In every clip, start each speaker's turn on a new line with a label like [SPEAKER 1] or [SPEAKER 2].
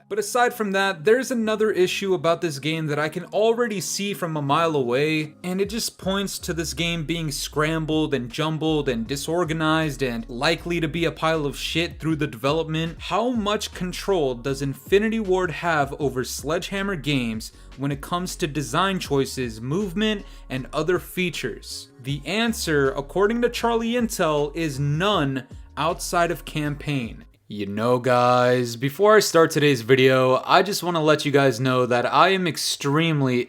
[SPEAKER 1] But aside from that, there's another issue about this game that I can already see from a mile away, and it just points to this game being scrambled and jumbled and disorganized and likely to be a pile of shit through the development. How much control does Infinity Ward have over Sledgehammer Games when it comes to design choices, movement, and other features? The answer, according to Charlie Intel, is none outside of campaign. You know guys, before I start today's video, I just want to let you guys know that I am extremely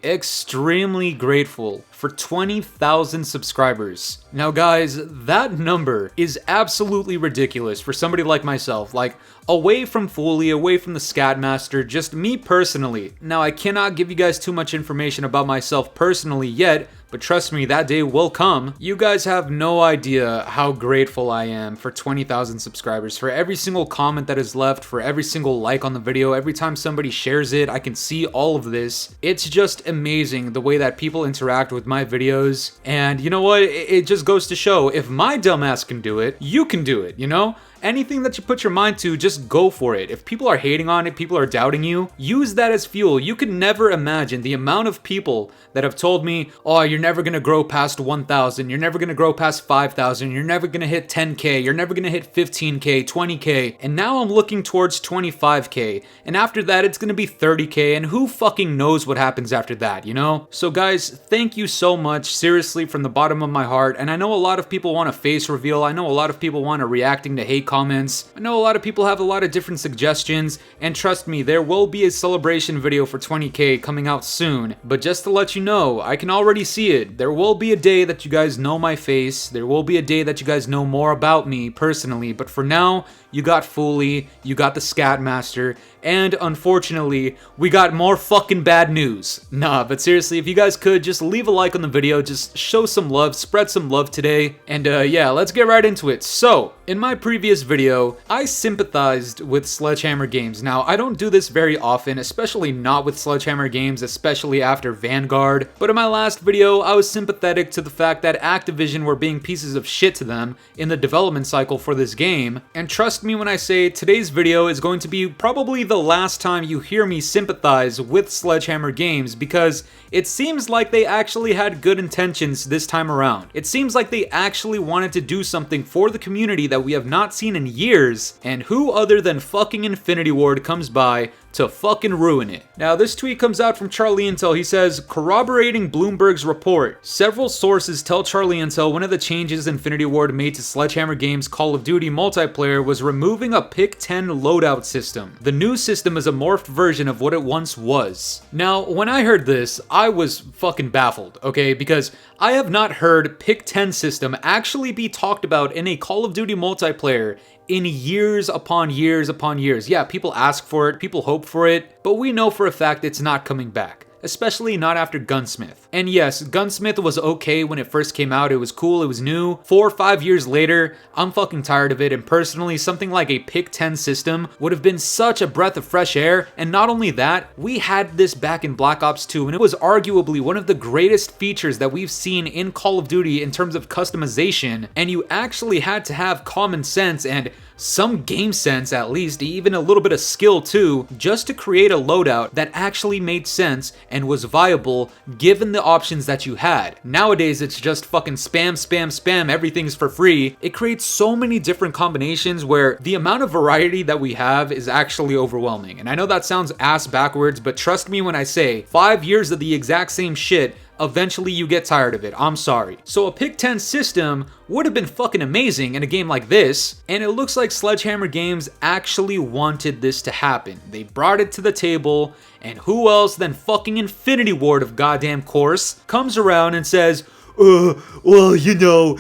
[SPEAKER 1] grateful for 20,000 subscribers. Now guys, that number is absolutely ridiculous for somebody like myself, like away from Fooly, away from the Scatmaster, just me personally. Now I cannot give you guys too much information about myself personally yet, but trust me, that day will come. You guys have no idea how grateful I am for 20,000 subscribers, for every single comment that is left, for every single like on the video, every time somebody shares it, I can see all of this. It's just amazing the way that people interact with my videos, and you know what, it just goes to show, if my dumbass can do it, you can do it, you know? Anything that you put your mind to, just go for it. If people are hating on it, people are doubting you, use that as fuel. You could never imagine the amount of people that have told me, oh, you're never gonna grow past 1,000, you're never gonna grow past 5,000, you're never gonna hit 10K, you're never gonna hit 15K, 20K, and now I'm looking towards 25K, and after that it's gonna be 30K, and who fucking knows what happens after that, you know? So guys, thank you so much, seriously, from the bottom of my heart, and I know a lot of people want a face reveal, I know a lot of people want a reacting to hate comments. I know a lot of people have a lot of different suggestions, and trust me, there will be a celebration video for 20K coming out soon, but just to let you know, I can already see it. There will be a day that you guys know my face, there will be a day that you guys know more about me personally, but for now, you got Fooly, you got the Scatmaster, and unfortunately, we got more fucking bad news. Nah, but seriously, if you guys could, just leave a like on the video, just show some love, spread some love today, and yeah, let's get right into it. So, in my previous video, I sympathized with Sledgehammer Games. Now, I don't do this very often, especially not with Sledgehammer Games, especially after Vanguard, but in my last video, I was sympathetic to the fact that Activision were being pieces of shit to them in the development cycle for this game, and trust me when I say today's video is going to be probably the last time you hear me sympathize with Sledgehammer Games, because it seems like they actually had good intentions this time around. It seems like they actually wanted to do something for the community that we have not seen in years, and who other than fucking Infinity Ward comes by to fucking ruin it. Now, this tweet comes out from Charlie Intel. He says, corroborating Bloomberg's report, several sources tell Charlie Intel one of the changes Infinity Ward made to Sledgehammer Games' Call of Duty multiplayer was removing a Pick 10 loadout system. The new system is a morphed version of what it once was. Now, when I heard this, I was fucking baffled, okay? Because I have not heard Pick 10 system actually be talked about in a Call of Duty multiplayer in years upon years upon years. Yeah, people ask for it, people hope for it, but we know for a fact it's not coming back. Especially not after GUNSMITH. And yes, GUNSMITH was okay when it first came out, it was cool, it was new. 4 or 5 years later, I'm fucking tired of it, and personally, something like a Pick 10 system would have been such a breath of fresh air, and not only that, we had this back in Black Ops 2, and it was arguably one of the greatest features that we've seen in Call of Duty in terms of customization, and you actually had to have common sense and some game sense at least, even a little bit of skill too, just to create a loadout that actually made sense and was viable given the options that you had. Nowadays, it's just fucking spam, spam, spam, everything's for free. It creates so many different combinations where the amount of variety that we have is actually overwhelming. And I know that sounds ass backwards, but trust me when I say 5 years of the exact same shit, eventually you get tired of it, I'm sorry. So a Pick 10 system would have been fucking amazing in a game like this, and it looks like Sledgehammer Games actually wanted this to happen. They brought it to the table, and who else than fucking Infinity Ward of goddamn course comes around and says, well, you know,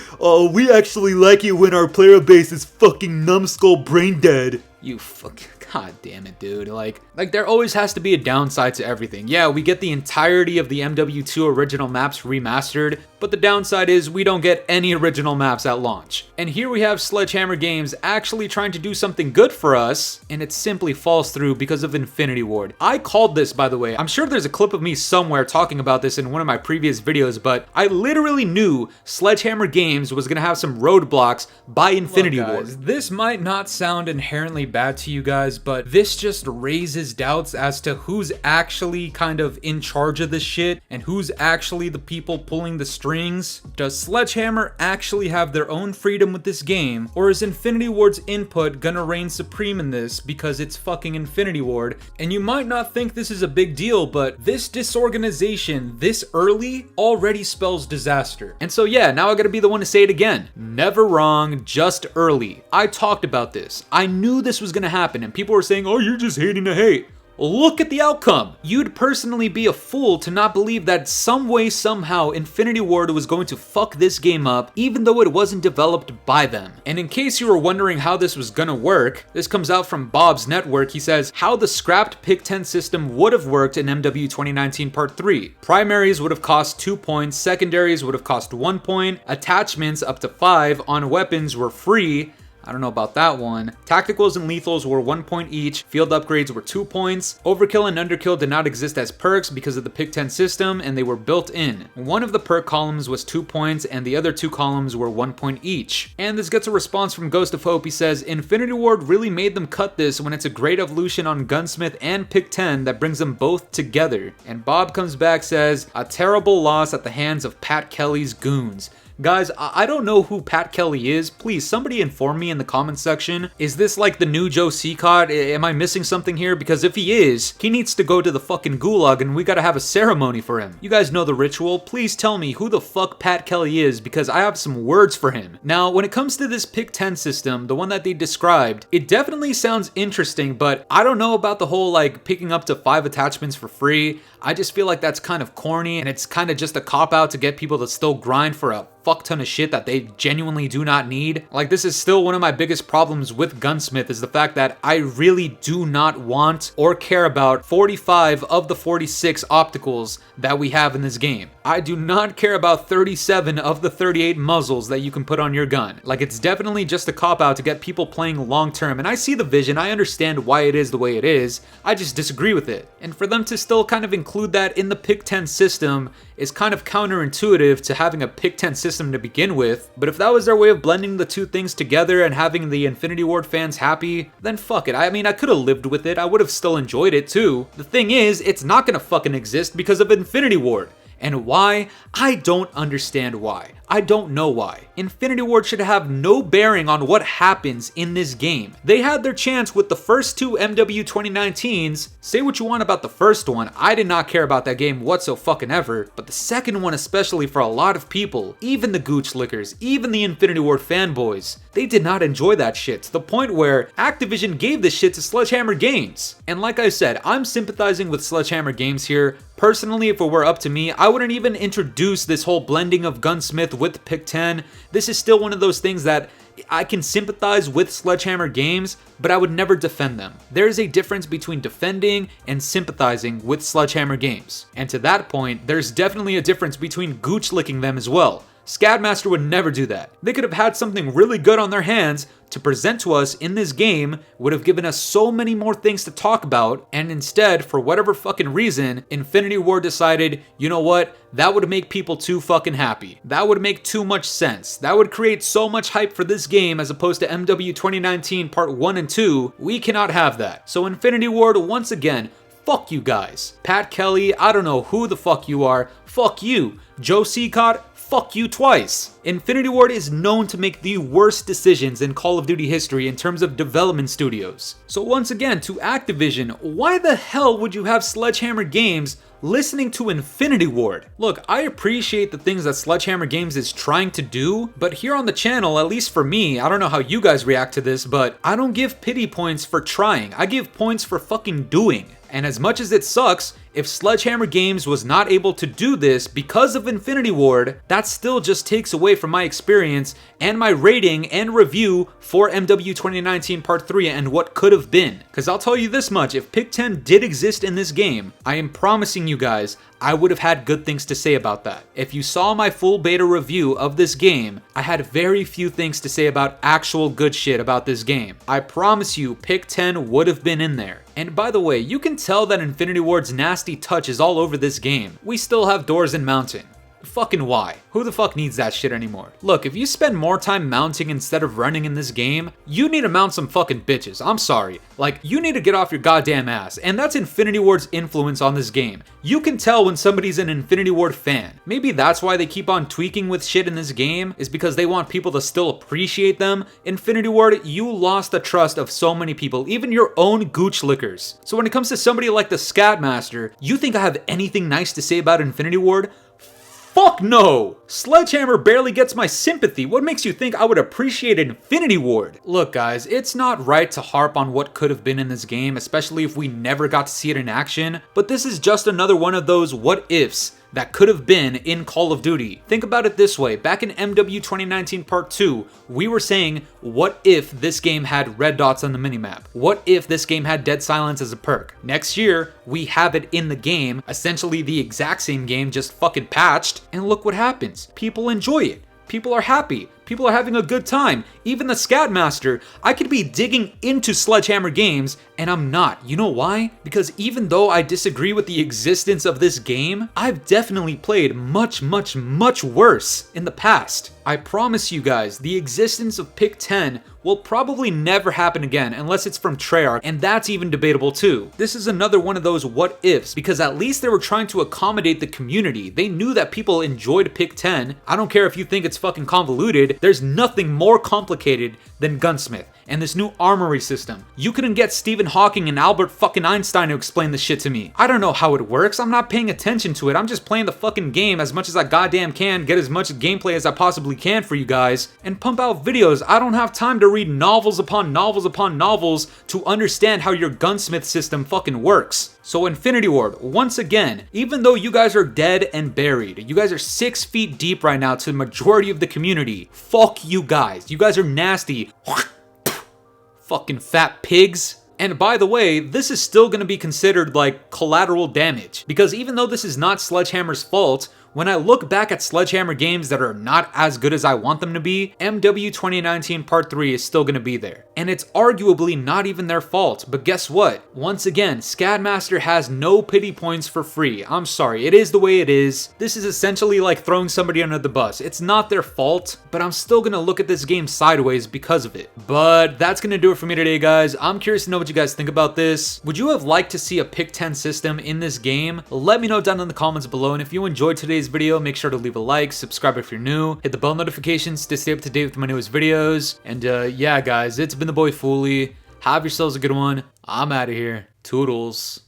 [SPEAKER 1] we actually like it when our player base is fucking numbskull brain dead. You fucking... God damn it, dude. Like there always has to be a downside to everything. Yeah, we get the entirety of the MW2 original maps remastered, but the downside is we don't get any original maps at launch. And here we have Sledgehammer Games actually trying to do something good for us, and it simply falls through because of Infinity Ward. I called this, by the way. I'm sure there's a clip of me somewhere talking about this in one of my previous videos, but I literally knew Sledgehammer Games was gonna have some roadblocks by Infinity Ward. This might not sound inherently bad to you guys, but this just raises doubts as to who's actually kind of in charge of this shit and who's actually the people pulling the strings. Does Sledgehammer actually have their own freedom with this game, or is Infinity Ward's input gonna reign supreme in this because it's fucking Infinity Ward? And you might not think this is a big deal, but this disorganization this early already spells disaster. And so yeah, now I gotta be the one to say it again. Never wrong, just early. I talked about this. I knew this was gonna happen, and people were saying, oh, you're just hating to hate. Look at the outcome. You'd personally be a fool to not believe that some way, somehow, Infinity Ward was going to fuck this game up, even though it wasn't developed by them. And in case you were wondering how this was gonna work, this comes out from Bob's Network. He says, how the scrapped Pick 10 system would have worked in MW 2019 Part 3. Primaries would have cost 2 points, secondaries would have cost 1 point, attachments up to 5 on weapons were free. I don't know about that one. Tacticals and lethals were 1 point each. Field upgrades were 2 points. Overkill and underkill did not exist as perks because of the Pick 10 system, and they were built in. One of the perk columns was 2 points, and the other 2 columns were 1 point each. And this gets a response from Ghost of Hope. He says, Infinity Ward really made them cut this when it's a great evolution on Gunsmith and Pick 10 that brings them both together. And Bob comes back, says, a terrible loss at the hands of Pat Kelly's goons. Guys, I don't know who Pat Kelly is. Please, somebody inform me in the comment section. Is this like the new Joe Seacott? Am I missing something here? Because if he is, he needs to go to the fucking gulag and we gotta have a ceremony for him. You guys know the ritual. Please tell me who the fuck Pat Kelly is, because I have some words for him. Now, when it comes to this Pick 10 system, the one that they described, it definitely sounds interesting, but I don't know about the whole like picking up to 5 attachments for free. I just feel like that's kind of corny, and it's kind of just a cop-out to get people to still grind for a fuck ton of shit that they genuinely do not need. Like, this is still one of my biggest problems with Gunsmith, is the fact that I really do not want or care about 45 of the 46 opticals that we have in this game. I do not care about 37 of the 38 muzzles that you can put on your gun. Like, it's definitely just a cop-out to get people playing long-term, and I see the vision, I understand why it is the way it is, I just disagree with it. And for them to still kind of include that in the Pick 10 system is kind of counterintuitive to having a Pick 10 system to begin with, but if that was their way of blending the two things together and having the Infinity Ward fans happy, then fuck it. I mean, I could have lived with it, I would have still enjoyed it too. The thing is, it's not gonna fucking exist because of Infinity Ward. And why? I don't understand why. I don't know why. Infinity Ward should have no bearing on what happens in this game. They had their chance with the first 2 MW 2019s. Say what you want about the first one, I did not care about that game whatsoever, but the second one, especially for a lot of people, even the Gooch Lickers, even the Infinity Ward fanboys, they did not enjoy that shit to the point where Activision gave this shit to Sledgehammer Games. And like I said, I'm sympathizing with Sledgehammer Games here. Personally, if it were up to me, I wouldn't even introduce this whole blending of Gunsmith with Pick 10. This is still one of those things that I can sympathize with Sledgehammer Games, but I would never defend them. There is a difference between defending and sympathizing with Sledgehammer Games. And to that point, there's definitely a difference between gooch licking them as well. Scadmaster would never do that. They could have had something really good on their hands to present to us in this game, would have given us so many more things to talk about, and instead, for whatever fucking reason, Infinity Ward decided, you know what, that would make people too fucking happy. That would make too much sense. That would create so much hype for this game as opposed to MW 2019 Part 1 and 2. We cannot have that. So Infinity Ward, once again, fuck you guys. Pat Kelly, I don't know who the fuck you are, fuck you. Joe Seacott, fuck you twice. Infinity Ward is known to make the worst decisions in Call of Duty history in terms of development studios. So once again, to Activision, why the hell would you have Sledgehammer Games listening to Infinity Ward? Look, I appreciate the things that Sledgehammer Games is trying to do, but here on the channel, at least for me, I don't know how you guys react to this, but I don't give pity points for trying. I give points for fucking doing. And as much as it sucks, if Sledgehammer Games was not able to do this because of Infinity Ward, that still just takes away from my experience and my rating and review for MW 2019 Part 3 and what could have been. Because I'll tell you this much, if Pick 10 did exist in this game, I am promising you guys, I would have had good things to say about that. If you saw my full beta review of this game, I had very few things to say about actual good shit about this game. I promise you, Pick 10 would have been in there. And by the way, you can tell that Infinity Ward's nasty touch is all over this game. We still have doors and mounting. Fucking why? Who the fuck needs that shit anymore? Look, if you spend more time mounting instead of running in this game, you need to mount some fucking bitches. I'm sorry. Like, you need to get off your goddamn ass. And that's Infinity Ward's influence on this game. You can tell when somebody's an Infinity Ward fan. Maybe that's why they keep on tweaking with shit in this game, is because they want people to still appreciate them. Infinity Ward, you lost the trust of so many people, even your own gooch lickers. So when it comes to somebody like the Scatmaster, you think I have anything nice to say about Infinity Ward? Fuck no! Sledgehammer barely gets my sympathy. What makes you think I would appreciate Infinity Ward? Look guys, it's not right to harp on what could have been in this game, especially if we never got to see it in action, but this is just another one of those what ifs that could have been in Call of Duty. Think about it this way, back in MW 2019 Part 2, we were saying, what if this game had red dots on the minimap? What if this game had dead silence as a perk? Next year, we have it in the game, essentially the exact same game, just fucking patched, and look what happens. People enjoy it. People are happy. People are having a good time. Even the Scatmaster, I could be digging into Sledgehammer games, and I'm not. You know why? Because even though I disagree with the existence of this game, I've definitely played much worse in the past. I promise you guys, the existence of Pick 10 will probably never happen again unless it's from Treyarch, and that's even debatable too. This is another one of those what ifs, because at least they were trying to accommodate the community. They knew that people enjoyed Pick 10. I don't care if you think it's fucking convoluted, there's nothing more complicated than GUNSMITH and this new armory system. You couldn't get Stephen Hawking and Albert fucking Einstein to explain this shit to me. I don't know how it works, I'm not paying attention to it, I'm just playing the fucking game as much as I goddamn can, get as much gameplay as I possibly can for you guys, and pump out videos. I don't have time to read novels upon novels upon novels to understand how your GUNSMITH system fucking works. So Infinity Ward, once again, even though you guys are dead and buried, you guys are 6 feet deep right now to the majority of the community, fuck you guys. You guys are nasty. Fucking fat pigs. And by the way, this is still gonna be considered like collateral damage, because even though this is not Sledgehammer's fault, when I look back at Sledgehammer games that are not as good as I want them to be, MW 2019 Part 3 is still gonna be there. And it's arguably not even their fault, but guess what? Once again, Scatmaster has no pity points for free. I'm sorry, it is the way it is. This is essentially like throwing somebody under the bus. It's not their fault, but I'm still gonna look at this game sideways because of it. But that's gonna do it for me today, guys. I'm curious to know what you guys think about this. Would you have liked to see a Pick 10 system in this game? Let me know down in the comments below, and if you enjoyed today's video, make sure to leave a like, subscribe if you're new, hit the bell notifications to stay up to date with my newest videos, and yeah guys, it's been the boy Fooly. Have yourselves a good one. I'm out of here. Toodles.